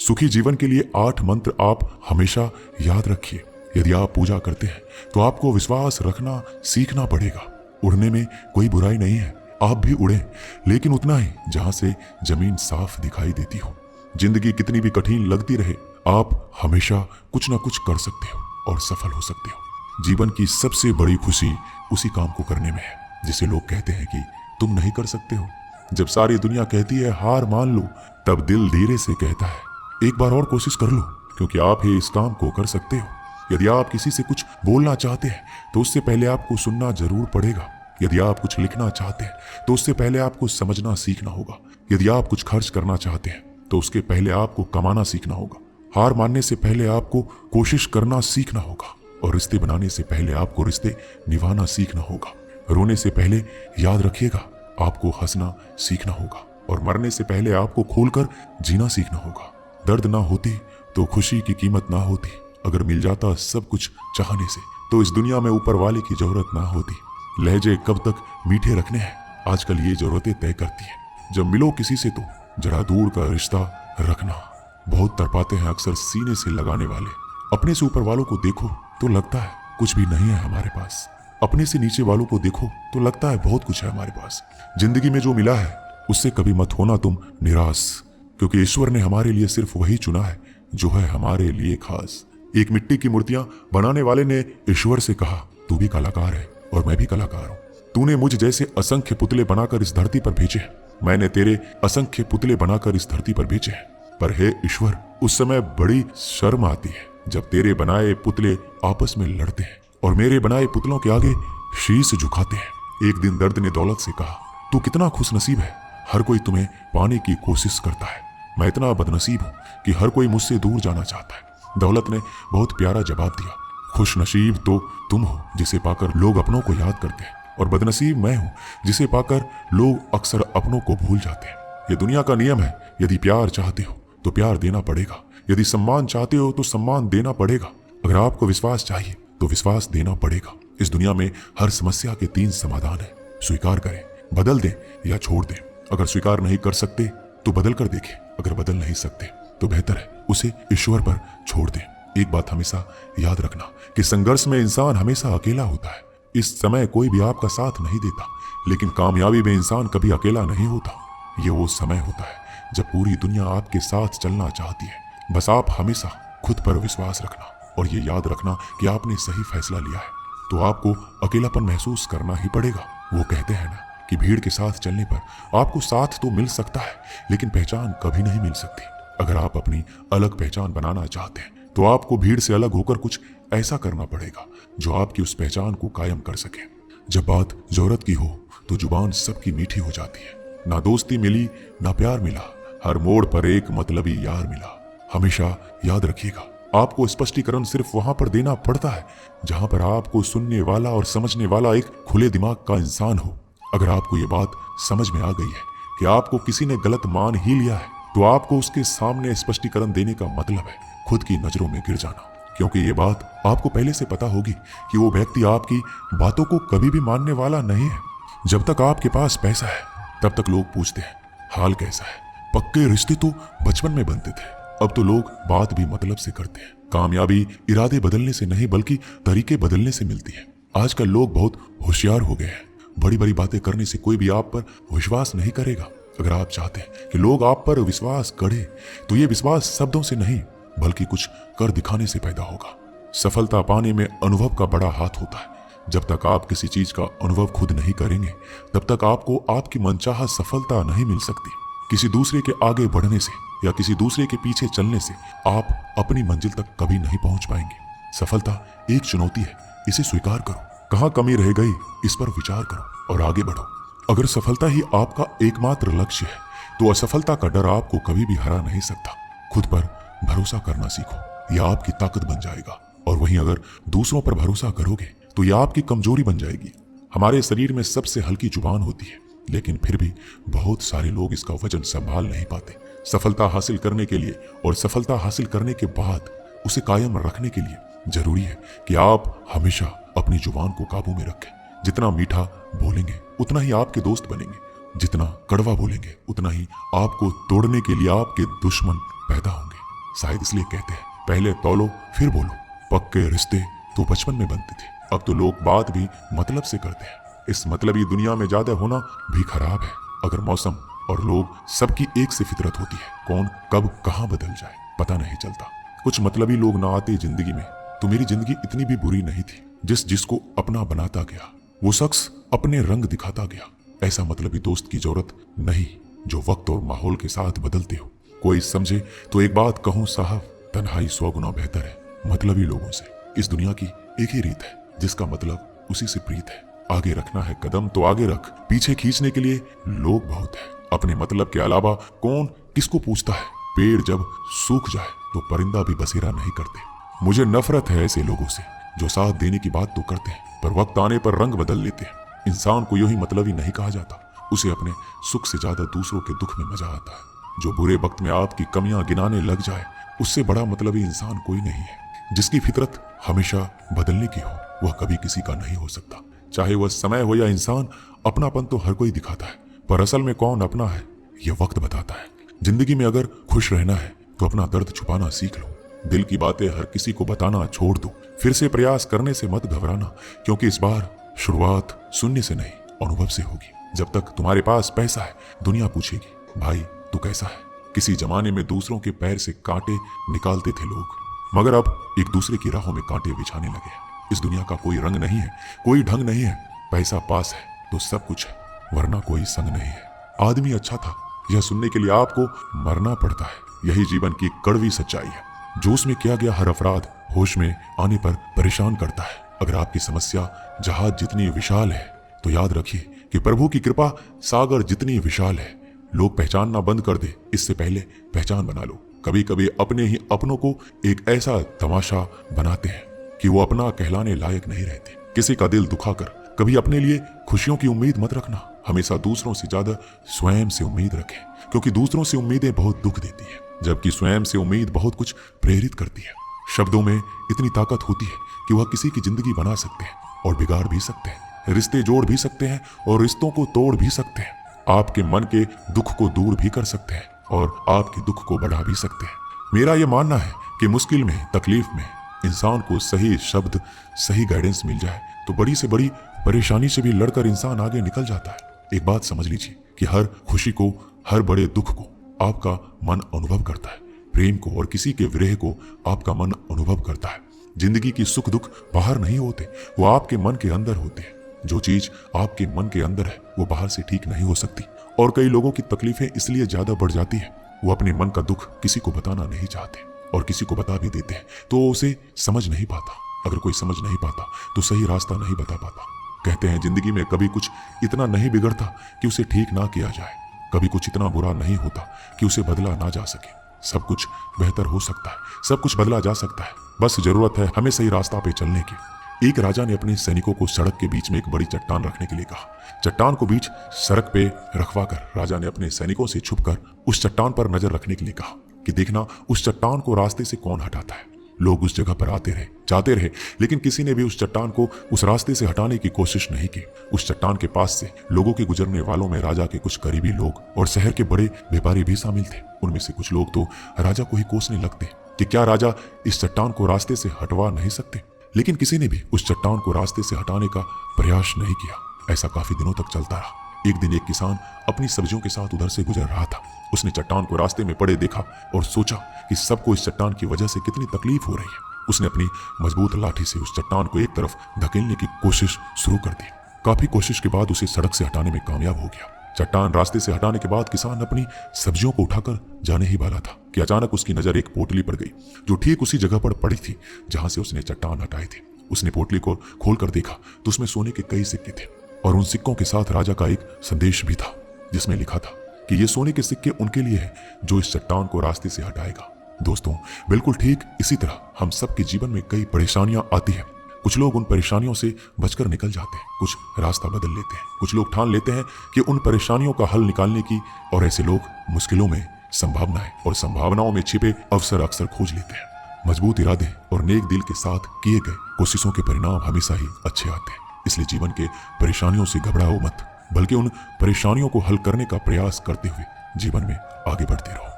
सुखी जीवन के लिए 8 मंत्र आप हमेशा याद रखिए। यदि आप पूजा करते हैं तो आपको विश्वास रखना सीखना पड़ेगा। उड़ने में कोई बुराई नहीं है, आप भी उड़ें, लेकिन उतना ही जहां से जमीन साफ दिखाई देती हो। जिंदगी कितनी भी कठिन लगती रहे, आप हमेशा कुछ ना कुछ कर सकते हो और सफल हो सकते हो। जीवन की सबसे बड़ी खुशी उसी काम को करने में है जिसे लोग कहते हैं कि तुम नहीं कर सकते हो। जब सारी दुनिया कहती है हार मान लो, तब दिल धीरे से कहता है एक बार और कोशिश कर लो, क्योंकि आप ही इस काम को कर सकते हो। यदि आप किसी से कुछ बोलना चाहते हैं तो उससे पहले आपको सुनना जरूर पड़ेगा। यदि आप कुछ लिखना चाहते हैं तो उससे पहले आपको समझना सीखना होगा। यदि आप कुछ खर्च करना चाहते हैं तो उसके पहले आपको कमाना सीखना होगा। हार मानने से पहले आपको कोशिश करना सीखना होगा, और रिश्ते बनाने से पहले आपको रिश्ते निभाना सीखना होगा। रोने से पहले याद रखिएगा आपको हंसना सीखना होगा, और मरने से पहले आपको खोलकर जीना सीखना होगा। दर्द ना होती तो खुशी की कीमत ना होती। अगर मिल जाता सब कुछ चाहने से तो इस दुनिया में ऊपर वाले की जरूरत ना होती। लहजे कब तक मीठे रखने हैं, आजकल ये जरूरतें तय करती हैं। जब मिलो किसी से तो जरा दूर का रिश्ता रखना। बहुत तड़पाते हैं अक्सर सीने से लगाने वाले। अपने से ऊपर वालों को देखो तो लगता है कुछ भी नहीं है हमारे पास। अपने से नीचे वालों को देखो तो लगता है बहुत कुछ है हमारे पास। जिंदगी में जो मिला है उससे कभी मत होना तुम निराश, क्योंकि ईश्वर ने हमारे लिए सिर्फ वही चुना है जो है हमारे लिए खास। एक मिट्टी की मूर्तियां बनाने वाले ने ईश्वर से कहा तू भी कलाकार है और मैं भी कलाकार हूं। तूने मुझ जैसे असंख्य पुतले बनाकर इस धरती पर भेजे हैं, मैंने तेरे असंख्य पुतले बनाकर इस धरती पर भेजे हैं। पर हे ईश्वर, उस समय बड़ी शर्म आती है जब तेरे बनाए पुतले आपस में लड़ते हैं और मेरे बनाए पुतलों के आगे शीश झुकाते हैं। एक दिन दर्द ने दौलत से कहा तू कितना खुशनसीब है, हर कोई तुम्हें पाने की कोशिश करता है। मैं इतना बदनसीब हूं कि हर कोई मुझसे दूर जाना चाहता है। दौलत ने बहुत प्यारा जवाब दिया, खुशनसीब तो तुम हो जिसे पाकर लोग अपनों को याद करते हैं, और बदनसीब मैं हूं जिसे पाकर लोग अक्सर अपनों को भूल जाते हैं। यह दुनिया का नियम है, यदि प्यार चाहते हो तो प्यार देना पड़ेगा। यदि सम्मान चाहते हो तो सम्मान देना पड़ेगा। अगर आपको विश्वास चाहिए तो विश्वास देना पड़ेगा। इस दुनिया में हर समस्या के 3 समाधान है, स्वीकार करें, बदल दें या छोड़ दें। अगर स्वीकार नहीं कर सकते तो बदल कर देखें, अगर बदल नहीं सकते तो बेहतर है उसे ईश्वर पर छोड़ दें। एक बात हमेशा याद रखना कि संघर्ष में इंसान हमेशा अकेला होता है। इस समय कोई भी आपका साथ नहीं देता, लेकिन कामयाबी में इंसान कभी अकेला नहीं होता। ये वो समय होता है जब पूरी दुनिया आपके साथ चलना चाहती है। बस आप हमेशा खुद पर विश्वास रखना और ये याद रखना कि आपने सही फैसला लिया है, तो आपको अकेलापन महसूस करना ही पड़ेगा। वो कहते हैं ना कि भीड़ के साथ चलने पर आपको साथ तो मिल सकता है, लेकिन पहचान कभी नहीं मिल सकती। अगर आप अपनी अलग पहचान बनाना चाहते हैं तो आपको भीड़ से अलग होकर कुछ ऐसा करना पड़ेगा जो आपकी उस पहचान को कायम कर सके। जब बात जरूरत की हो तो जुबान सबकी मीठी हो जाती है। ना दोस्ती मिली ना प्यार मिला, हर मोड़ पर एक मतलबी यार मिला। हमेशा याद रखिएगा आपको स्पष्टीकरण सिर्फ वहां पर देना पड़ता है जहां पर आपको सुनने वाला और समझने वाला एक खुले दिमाग का इंसान हो। अगर आपको ये बात समझ में आ गई है कि आपको किसी ने गलत मान ही लिया है, तो आपको उसके सामने स्पष्टीकरण देने का मतलब है खुद की नजरों में गिर जाना, क्योंकि ये बात आपको पहले से पता होगी कि वो व्यक्ति आपकी बातों को कभी भी मानने वाला नहीं है। जब तक आपके पास पैसा है तब तक लोग पूछते हैं हाल कैसा है। पक्के रिश्ते तो बचपन में बनते थे, अब तो लोग बात भी मतलब से करते हैं। कामयाबी इरादे बदलने से नहीं बल्कि तरीके बदलने से मिलती है। आजकल लोग बहुत होशियार हो गए हैं। बड़ी बड़ी बातें करने से कोई भी आप पर विश्वास नहीं करेगा। अगर आप चाहते हैं कि लोग आप पर विश्वास करें तो ये विश्वास शब्दों से नहीं बल्कि कुछ कर दिखाने से पैदा होगा। सफलता पाने में अनुभव का बड़ा हाथ होता है। जब तक आप किसी चीज का अनुभव खुद नहीं करेंगे तब तक आपको आपकी मनचाहा सफलता नहीं मिल सकती। किसी दूसरे के आगे बढ़ने से या किसी दूसरे के पीछे चलने से आप अपनी मंजिल तक कभी नहीं पहुंच पाएंगे। सफलता एक चुनौती है, इसे स्वीकार करो। कहां कमी रह गई इस पर विचार करो और आगे बढ़ो। अगर सफलता ही आपका एकमात्र लक्ष्य है तो असफलता का डर आपको कभी भी हरा नहीं सकता। खुद पर भरोसा करना सीखो, यह आपकी ताकत बन जाएगा। और वहीं अगर दूसरों पर भरोसा करोगे तो यह आपकी कमजोरी बन जाएगी। हमारे शरीर में सबसे हल्की जुबान होती है, लेकिन फिर भी बहुत सारे लोग इसका वजन संभाल नहीं पाते। सफलता हासिल करने के लिए और सफलता हासिल करने के बाद उसे कायम रखने के लिए जरूरी है कि आप हमेशा अपनी जुबान को काबू में रखें। जितना मीठा बोलेंगे उतना ही आपके दोस्त बनेंगे, जितना कड़वा बोलेंगे उतना ही आपको तोड़ने के लिए आपके दुश्मन पैदा होंगे। शायद इसलिए कहते हैं पहले तौलो फिर बोलो। पक्के रिश्ते तो बचपन में बनते थे, अब तो लोग बात भी मतलब से करते हैं। इस मतलबी दुनिया में ज्यादा होना भी खराब है। अगर मौसम और लोग सबकी एक सी फितरत होती है, कौन कब कहाँ बदल जाए पता नहीं चलता। कुछ मतलबी लोग ना आते जिंदगी में तो मेरी जिंदगी इतनी भी बुरी नहीं थी। जिसको अपना बनाता गया वो शख्स अपने रंग दिखाता गया। ऐसा मतलबी दोस्त की जरूरत नहीं जो वक्त और माहौल के साथ बदलते हो। कोई समझे तो एक बात कहूं साहब, तन्हाई 100 गुना बेहतर है मतलबी लोगों से। इस दुनिया की एक ही रीत है, जिसका मतलब उसी से प्रीत है। आगे रखना है कदम तो आगे रख, पीछे खींचने के लिए लोग बहुत है। अपने मतलब के अलावा कौन किसको पूछता है। पेड़ जब सूख जाए तो परिंदा भी बसेरा नहीं करते। मुझे नफरत है ऐसे लोगों से जो साथ देने की बात तो करते हैं पर वक्त आने पर रंग बदल लेते हैं। इंसान को यूं ही मतलबी नहीं कहा जाता, उसे अपने सुख से ज्यादा दूसरों के दुख में मजा आता है। जो बुरे वक्त में आपकी कमियां गिनाने लग जाए उससे बड़ा मतलबी इंसान कोई नहीं है। जिसकी फितरत हमेशा बदलने की हो वह कभी किसी का नहीं हो सकता। चाहे वह समय हो या इंसान, अपनापन तो हर कोई दिखाता है पर असल में कौन अपना है यह वक्त बताता है। जिंदगी में अगर खुश रहना है तो अपना दर्द छुपाना सीख लो। दिल की बातें हर किसी को बताना छोड़ दो। फिर से प्रयास करने से मत घबराना, क्योंकि इस बार शुरुआत सुनने से नहीं अनुभव से होगी। जब तक तुम्हारे पास पैसा है दुनिया पूछेगी भाई तू कैसा है। किसी जमाने में दूसरों के पैर से कांटे निकालते थे लोग, मगर अब एक दूसरे की राहों में कांटे बिछाने लगे हैं। इस दुनिया का कोई रंग नहीं है, कोई ढंग नहीं है। पैसा पास है तो सब कुछ है, वरना कोई संग नहीं है। आदमी अच्छा था यह सुनने के लिए आपको मरना पड़ता है। यही जीवन की कड़वी सच्चाई है। जोश में किया गया हर अपराध होश में आने पर परेशान करता है। अगर आपकी समस्या जहाज जितनी विशाल है तो याद रखिए कि प्रभु की कृपा सागर जितनी विशाल है। लोग पहचानना बंद कर दे इससे पहले पहचान बना लो। कभी कभी अपने ही अपनों को एक ऐसा तमाशा बनाते हैं कि वो अपना कहलाने लायक नहीं रहते। किसी का दिल दुखाकर कभी अपने लिए खुशियों की उम्मीद मत रखना। हमेशा दूसरों से ज्यादा स्वयं से उम्मीद रखें, क्योंकि दूसरों से उम्मीदें बहुत दुख देती है, जबकि स्वयं से उम्मीद बहुत कुछ प्रेरित करती है। शब्दों में इतनी ताकत होती है कि वह किसी की जिंदगी बना सकते हैं और बिगाड़ भी सकते हैं। रिश्ते जोड़ भी सकते हैं और रिश्तों को तोड़ भी सकते हैं। आपके मन के दुख को दूर भी कर सकते हैं और आपके दुख को बढ़ा भी सकते हैं। मेरा यह मानना है कि मुश्किल में, तकलीफ में इंसान को सही शब्द, सही गाइडेंस मिल जाए तो बड़ी से बड़ी परेशानी से भी लड़कर इंसान आगे निकल जाता है। एक बात समझ लीजिए कि हर खुशी को, हर बड़े दुख को आपका मन अनुभव करता है। प्रेम को और किसी के विरह को आपका मन अनुभव करता है। जिंदगी की सुख दुख बाहर नहीं होते, वो आपके मन के अंदर होते हैं। जो चीज आपके मन के अंदर है वो बाहर से ठीक नहीं हो सकती। और कई लोगों की तकलीफें इसलिए ज्यादा बढ़ जाती है, वो अपने मन का दुख किसी को बताना नहीं चाहते और किसी को बता भी देते हैं तो उसे समझ नहीं पाता। अगर कोई समझ नहीं पाता तो सही रास्ता नहीं बता पाता। कहते हैं जिंदगी में कभी कुछ इतना नहीं बिगड़ता कि उसे ठीक ना किया जाए, कभी कुछ इतना बुरा नहीं होता कि उसे बदला ना जा सके। सब कुछ बेहतर हो सकता है, सब कुछ बदला जा सकता है, बस जरूरत है हमें सही रास्ता पे चलने की। एक राजा ने अपने सैनिकों को सड़क के बीच में एक बड़ी चट्टान रखने के लिए कहा। चट्टान को बीच सड़क पे रखवाकर राजा ने अपने सैनिकों से छुपकर उस चट्टान पर नजर रखने के लिए कहा कि देखना उस चट्टान को रास्ते से कौन हटाता है। लोग उस जगह पर आते रहे, जाते रहे, लेकिन किसी ने भी उस चट्टान को उस रास्ते से हटाने की कोशिश नहीं की। उस चट्टान के पास से लोगों के गुजरने वालों में राजा के कुछ करीबी लोग और शहर के बड़े व्यापारी भी शामिल थे। उनमें से कुछ लोग तो राजा को ही कोसने लगते कि क्या राजा इस चट्टान को रास्ते से हटवा नहीं सकते, लेकिन किसी ने भी उस चट्टान को रास्ते से हटाने का प्रयास नहीं किया। ऐसा काफी दिनों तक चलता रहा। एक दिन एक किसान अपनी सब्जियों के साथ उधर से गुजर रहा था। उसने चट्टान को रास्ते में पड़े देखा और सोचा कि सबको इस चट्टान की वजह से कितनी तकलीफ हो रही है। उसने अपनी मजबूत लाठी से उस चट्टान को एक तरफ धकेलने की कोशिश शुरू कर दी। काफी कोशिश के बाद उसे सड़क से हटाने में कामयाब हो गया। चट्टान रास्ते से हटाने के बाद किसान अपनी सब्जियों को उठाकर जाने ही वाला था कि अचानक उसकी नजर एक पोटली पर गई जो ठीक उसी जगह पर पड़ी थी जहां से उसने चट्टान हटाए थे। उसने पोटली को खोलकर देखा तो उसमें सोने के कई सिक्के थे और उन सिक्कों के साथ राजा का एक संदेश भी था जिसमें लिखा था कि ये सोने के सिक्के उनके लिए है जो इस चट्टान को रास्ते से हटाएगा। दोस्तों, बिल्कुल ठीक इसी तरह हम सबके जीवन में कई परेशानियां आती हैं। कुछ लोग उन परेशानियों से बचकर निकल जाते हैं, कुछ रास्ता बदल लेते हैं, कुछ लोग ठान लेते हैं कि उन परेशानियों का हल निकालने की, और ऐसे लोग मुश्किलों में संभावनाएं और संभावनाओं में छिपे अवसर अक्सर खोज लेते हैं। मजबूत इरादे और नेक दिल के साथ किए गए कोशिशों के परिणाम हमेशा ही अच्छे आते हैं। इसलिए जीवन के परेशानियों से घबराओ मत, बल्कि उन परेशानियों को हल करने का प्रयास करते हुए जीवन में आगे बढ़ते रहो।